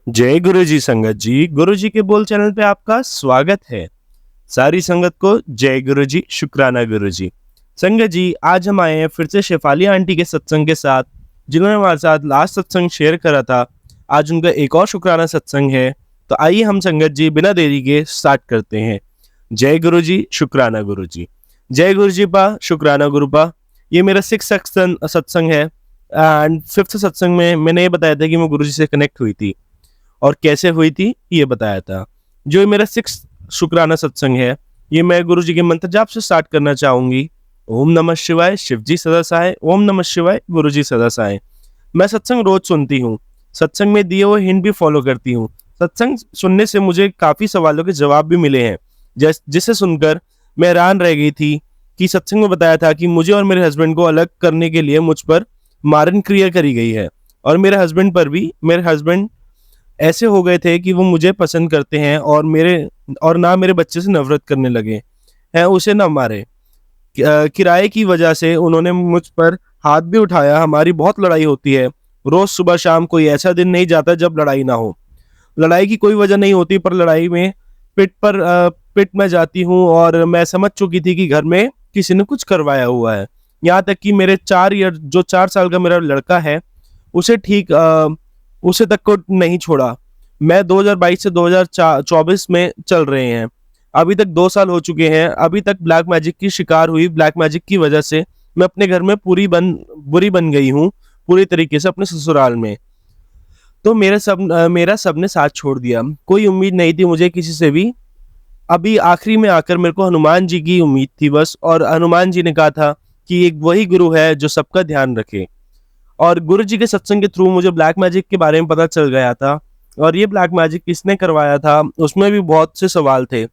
जय गुरु जी संगत जी, गुरु जी के बोल चैनल पे आपका स्वागत है। सारी संगत को जय गुरु जी, शुक्राना गुरु जी। संगत जी, आज हम आए हैं फिर से शेफाली आंटी के सत्संग के साथ, जिन्होंने हमारे साथ लास्ट सत्संग शेयर करा था। आज उनका एक और शुक्राना सत्संग है, तो आइए हम संगत जी बिना देरी के स्टार्ट करते हैं। जय गुरु जी, शुक्राना गुरु जी। जय गुरु जी पा, शुक्राना गुरु पा। ये मेरा 6th सत्संग है एंड 5th सत्संग में मैंने ये बताया था कि मैं गुरु जी से कनेक्ट हुई थी और कैसे हुई थी ये बताया था। जो मेरा 6th शुक्राना सत्संग है, ये मैं गुरु जी के मंत्र जाप से स्टार्ट करना चाहूंगी। ओम नमः शिवाय, शिव जी सदा सहाय। ओम नमः शिवाय, गुरु जी सदा सहाय। मैं सत्संग रोज सुनती हूँ, सत्संग में दिए हुए हिंट भी फॉलो करती हूँ। सत्संग सुनने से मुझे काफी सवालों के जवाब भी मिले हैं, जिसे सुनकर मैं हैरान रह गई थी कि सत्संग में बताया था कि मुझे और मेरे हस्बैंड को अलग करने के लिए मुझ पर मारन क्रिया करी गई है और मेरे हस्बैंड पर भी। मेरे हस्बैंड ऐसे हो गए थे कि वो मुझे पसंद करते हैं और ना मेरे बच्चे से नफरत करने लगे हैं, उसे ना मारे। किराए की वजह से उन्होंने मुझ पर हाथ भी उठाया। हमारी बहुत लड़ाई होती है, रोज सुबह शाम कोई ऐसा दिन नहीं जाता जब लड़ाई ना हो। लड़ाई की कोई वजह नहीं होती, पर लड़ाई में पिट में जाती हूँ और मैं समझ चुकी थी कि घर में किसी ने कुछ करवाया हुआ है। यहाँ तक कि मेरे 4 साल का मेरा लड़का है, उसे उसे तक को नहीं छोड़ा। मैं 2022 से 2024 में चल रहे हैं, अभी तक 2 साल हो चुके हैं। अभी तक ब्लैक मैजिक की शिकार हुई। ब्लैक मैजिक की वजह से मैं अपने घर में बुरी बन गई हूँ, पूरी तरीके से अपने ससुराल में। तो मेरा सबने साथ छोड़ दिया। कोई उम्मीद नहीं थी मुझे किसी से भी। अभी आखिरी में आकर मेरे को हनुमान जी की उम्मीद थी बस, और हनुमान जी ने कहा था कि एक वही गुरु है जो सबका ध्यान रखे। और गुरु जी के सत्संग के थ्रू मुझे ब्लैक मैजिक के बारे में पता चल गया था, और ये ब्लैक मैजिक किसने करवाया था उसमें भी बहुत से सवाल थे।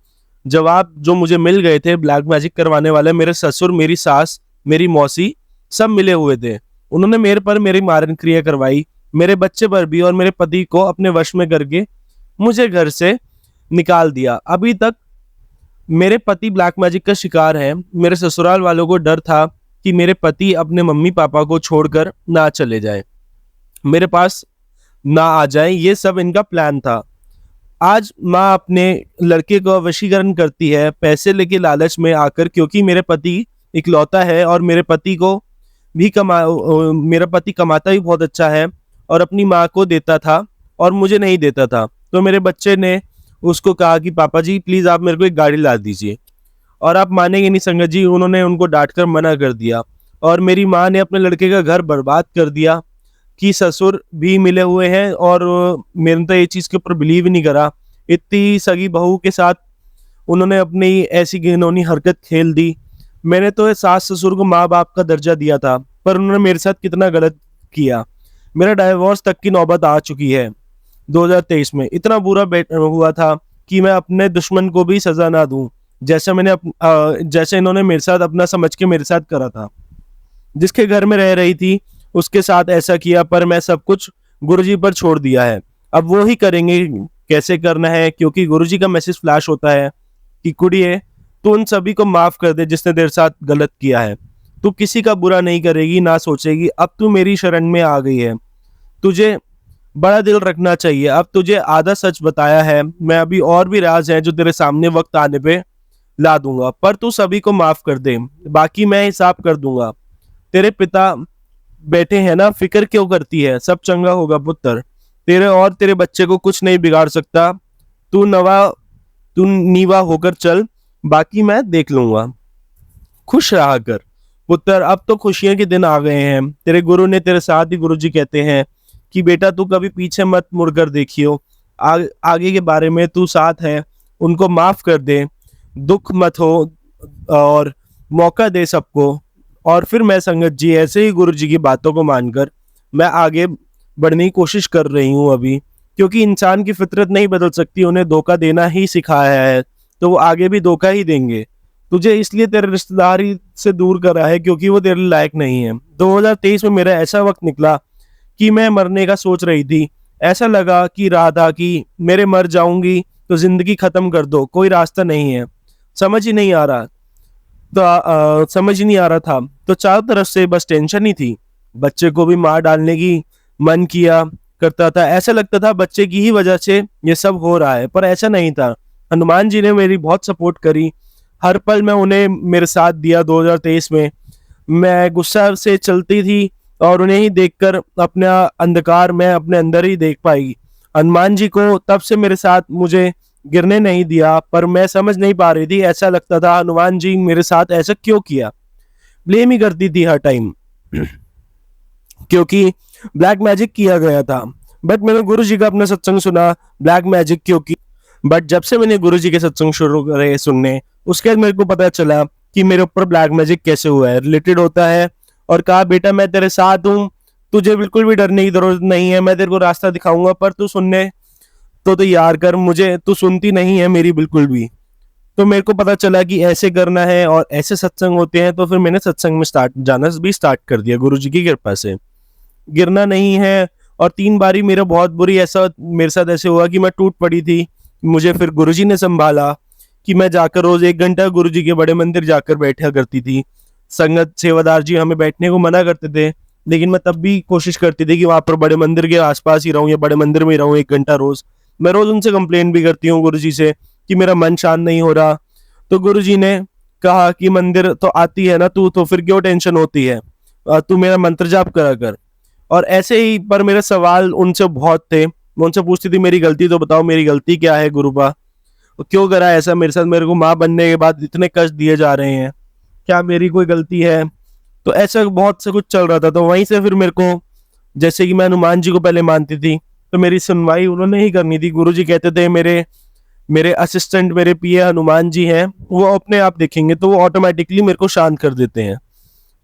जवाब जो मुझे मिल गए थे, ब्लैक मैजिक करवाने वाले मेरे ससुर, मेरी सास, मेरी मौसी, सब मिले हुए थे। उन्होंने मेरे पर मेरी मारन क्रिया करवाई, मेरे बच्चे पर भी, और मेरे पति को अपने वश में करके मुझे घर से निकाल दिया। अभी तक मेरे पति ब्लैक मैजिक का शिकार है। मेरे ससुराल वालों को डर था कि मेरे पति अपने मम्मी पापा को छोड़कर ना चले जाए, मेरे पास ना आ जाए। ये सब इनका प्लान था। आज माँ अपने लड़के का वशीकरण करती है पैसे लेके लालच में आकर, क्योंकि मेरे पति इकलौता है और मेरा पति कमाता भी बहुत अच्छा है और अपनी माँ को देता था और मुझे नहीं देता था। तो मेरे बच्चे ने उसको कहा कि पापा जी प्लीज आप मेरे को एक गाड़ी ला दीजिए, और आप मानेंगे नहीं संगत जी, उन्होंने उनको डांट कर मना कर दिया। और मेरी माँ ने अपने लड़के का घर बर्बाद कर दिया कि ससुर भी मिले हुए हैं, और मैंने तो ये चीज के ऊपर बिलीव ही नहीं करा। इतनी सगी बहू के साथ उन्होंने अपनी ऐसी घिनौनी हरकत खेल दी। मैंने तो सास ससुर को माँ बाप का दर्जा दिया था, पर उन्होंने मेरे साथ कितना गलत किया। मेरा डाइवोर्स तक की नौबत आ चुकी है। 2023 में इतना बुरा हुआ था कि मैं अपने दुश्मन को भी सजा ना दूं, जैसे इन्होंने मेरे साथ अपना समझ के मेरे साथ करा था। जिसके घर में रह रही थी उसके साथ ऐसा किया, पर मैं सब कुछ गुरुजी पर छोड़ दिया है। अब वो ही करेंगे कैसे करना है, क्योंकि गुरुजी का मैसेज फ्लैश होता है कि कुड़िए तू उन सभी को माफ कर दे जिसने तेरे साथ गलत किया है। तू किसी का बुरा नहीं करेगी, ना सोचेगी। अब तू मेरी शरण में आ गई है, तुझे बड़ा दिल रखना चाहिए। अब तुझे आधा सच बताया है, मैं अभी और भी राज हैं जो तेरे सामने वक्त आने पे ला दूंगा, पर तू सभी को माफ कर दे, बाकी मैं हिसाब कर दूंगा। तेरे पिता बैठे हैं ना, फिक्र क्यों करती है, सब चंगा होगा पुत्र। तेरे और तेरे बच्चे को कुछ नहीं बिगाड़ सकता। तू तू नीवा होकर चल, बाकी मैं देख लूंगा। खुश रहा कर पुत्र, अब तो खुशियों के दिन आ गए हैं। तेरे गुरु ने तेरे साथ ही, गुरु जी कहते हैं कि बेटा तू कभी पीछे मत मुड़कर देखियो। आगे के बारे में तू साथ है, उनको माफ कर दे, दुख मत हो और मौका दे सबको। और फिर मैं संगत जी ऐसे ही गुरु जी की बातों को मानकर मैं आगे बढ़ने की कोशिश कर रही हूँ अभी, क्योंकि इंसान की फितरत नहीं बदल सकती। उन्हें धोखा देना ही सिखाया है तो वो आगे भी धोखा ही देंगे। तुझे इसलिए तेरे रिश्तेदारी से दूर करा है क्योंकि वो तेरे लायक नहीं है। 2023 में मेरा ऐसा वक्त निकला कि मैं मरने का सोच रही थी। ऐसा लगा कि रहा था कि मेरे मर जाऊंगी तो जिंदगी खत्म कर दो, कोई रास्ता नहीं है। समझ ही नहीं आ रहा समझ ही नहीं आ रहा था। तो चारों तरफ से बस टेंशन ही थी। बच्चे को भी मार डालने की मन किया, करता था। ऐसा लगता था बच्चे की ही वजह से ये सब हो रहा है, पर ऐसा नहीं था। हनुमान जी ने मेरी बहुत सपोर्ट करी। हर पल में उन्हें मेरे साथ दिया। 2023 में मैं गुस्सा से चलती थी और उन्हें ही देखकर अपना अंधकार मैं अपने अंदर ही देख पाई। हनुमान जी को तब से मेरे साथ मुझे गिरने नहीं दिया, पर मैं समझ नहीं पा रही थी। ऐसा लगता था हनुमान जी मेरे साथ ऐसा क्यों किया। ब्लेम ही करती थी हर टाइम क्योंकि ब्लैक मैजिक किया गया था। बट मैंने गुरु जी का अपना सत्संग सुना, ब्लैक मैजिक क्यों की। बट जब से मैंने गुरु जी के सत्संग शुरू करे सुनने, उसके बाद मेरे को पता चला कि मेरे ऊपर ब्लैक मैजिक कैसे हुआ है, रिलेटेड होता है। और कहा बेटा मैं तेरे साथ हूँ, तुझे बिल्कुल भी डरने की जरूरत नहीं है, मैं तेरे को रास्ता दिखाऊंगा, पर तू सुनने तो तैयार कर मुझे। तू सुनती नहीं है मेरी बिल्कुल भी। तो मेरे को पता चला कि ऐसे करना है और ऐसे सत्संग होते हैं। तो फिर मैंने सत्संग में स्टार्ट कर दिया गुरु जी की कृपा से। गिरना नहीं है। और 3 बारी मेरा बहुत बुरी ऐसा मेरे साथ ऐसे हुआ कि मैं टूट पड़ी थी। मुझे फिर गुरुजी ने संभाला कि मैं जाकर रोज 1 घंटा गुरुजी के बड़े मंदिर जाकर बैठा करती थी। संगत सेवादार जी हमें बैठने को मना करते थे, लेकिन मैं तब भी कोशिश करती थी कि वहां पर बड़े मंदिर के आसपास ही रहूं या बड़े मंदिर में ही रहूं 1 घंटा रोज। मैं रोज उनसे कंप्लेन भी करती हूँ गुरुजी से कि मेरा मन शांत नहीं हो रहा। तो गुरुजी ने कहा कि मंदिर तो आती है ना तू, तो फिर क्यों टेंशन होती है, तू मेरा मंत्र जाप करा कर। और ऐसे ही पर मेरे सवाल उनसे बहुत थे। मैं उनसे पूछती थी मेरी गलती तो बताओ, मेरी गलती क्या है गुरुबा, क्यों करा ऐसा मेरे साथ, मेरे को माँ बनने के बाद इतने कष्ट दिए जा रहे हैं, क्या मेरी कोई गलती है। तो ऐसा बहुत से कुछ चल रहा था। तो वहीं से फिर मेरे को, जैसे कि मैं हनुमान जी को पहले मानती थी, तो मेरी सुनवाई उन्होंने ही करनी थी। गुरु जी कहते थे मेरे मेरे असिस्टेंट मेरे पीए हनुमान जी हैं, वो अपने आप देखेंगे, तो वो ऑटोमेटिकली मेरे को शांत कर देते हैं।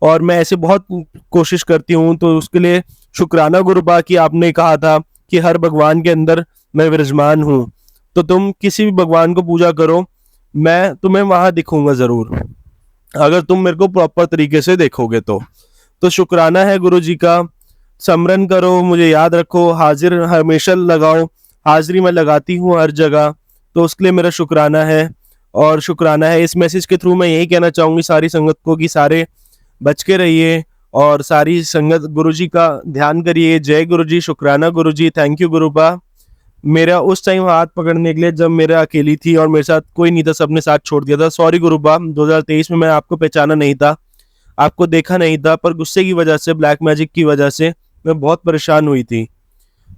और मैं ऐसे बहुत कोशिश करती हूँ। तो उसके लिए शुक्राना गुरुबा कि आपने कहा था कि हर भगवान के अंदर मैं विराजमान हूँ, तो तुम किसी भी भगवान को पूजा करो, मैं तुम्हें वहां दिखूंगा जरूर, अगर तुम मेरे को प्रॉपर तरीके से देखोगे तो शुक्राना है गुरु जी का। समरन करो, मुझे याद रखो, हाजिर हमेशा लगाओ, हाजिरी मैं लगाती हूँ हर जगह, तो उसके लिए मेरा शुक्राना है। और शुक्राना है इस मैसेज के थ्रू मैं यही कहना चाहूंगी सारी संगत को कि सारे बच के रहिए और सारी संगत गुरुजी का ध्यान करिए। जय गुरुजी, शुक्राना गुरुजी, थैंक यू गुरुबा। मेरा उस टाइम हाथ पकड़ने के लिए जब मेरा अकेली थी और मेरे साथ कोई नहीं था, सबने साथ छोड़ दिया था। सॉरी गुरुबा, 2023 में मैं आपको पहचाना नहीं था, आपको देखा नहीं था, पर गुस्से की वजह से, ब्लैक मैजिक की वजह से मैं बहुत परेशान हुई थी।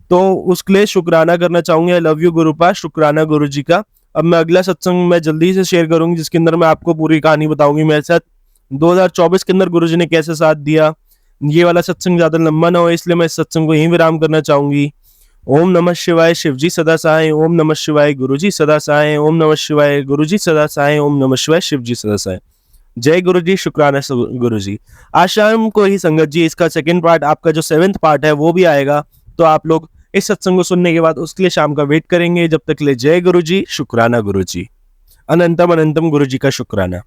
तो उसके लिए शुक्राना करना चाहूंगी। आई लव यू गुरुपा, शुक्राना गुरुजी का। अब मैं अगला सत्संग मैं जल्दी से शेयर करूंगी जिसके अंदर मैं आपको पूरी कहानी बताऊंगी मेरे साथ 2024 के अंदर गुरुजी ने कैसे साथ दिया। ये वाला सत्संग ज्यादा लंबा ना हो, इसलिए मैं इस सत्संग को यहीं विराम करना चाहूंगी। ओम नमः शिवाय, शिवजी सदा सहाय। ओम नमः शिवाय, गुरुजी सदा सहाय। ओम नमः शिवाय, गुरुजी सदा सहाय। ओम नमः शिवाय, शिवजी सदा सहाय। जय गुरुजी, शुक्राना गुरुजी। आज शाम को ही संगत जी इसका सेकंड पार्ट, आपका जो 7th पार्ट है वो भी आएगा, तो आप लोग इस सत्संग को सुनने के बाद उसके लिए शाम का वेट करेंगे। जब तक ले जय गुरुजी, शुक्राना गुरुजी, अनंतम अनंतम गुरुजी का शुक्राना।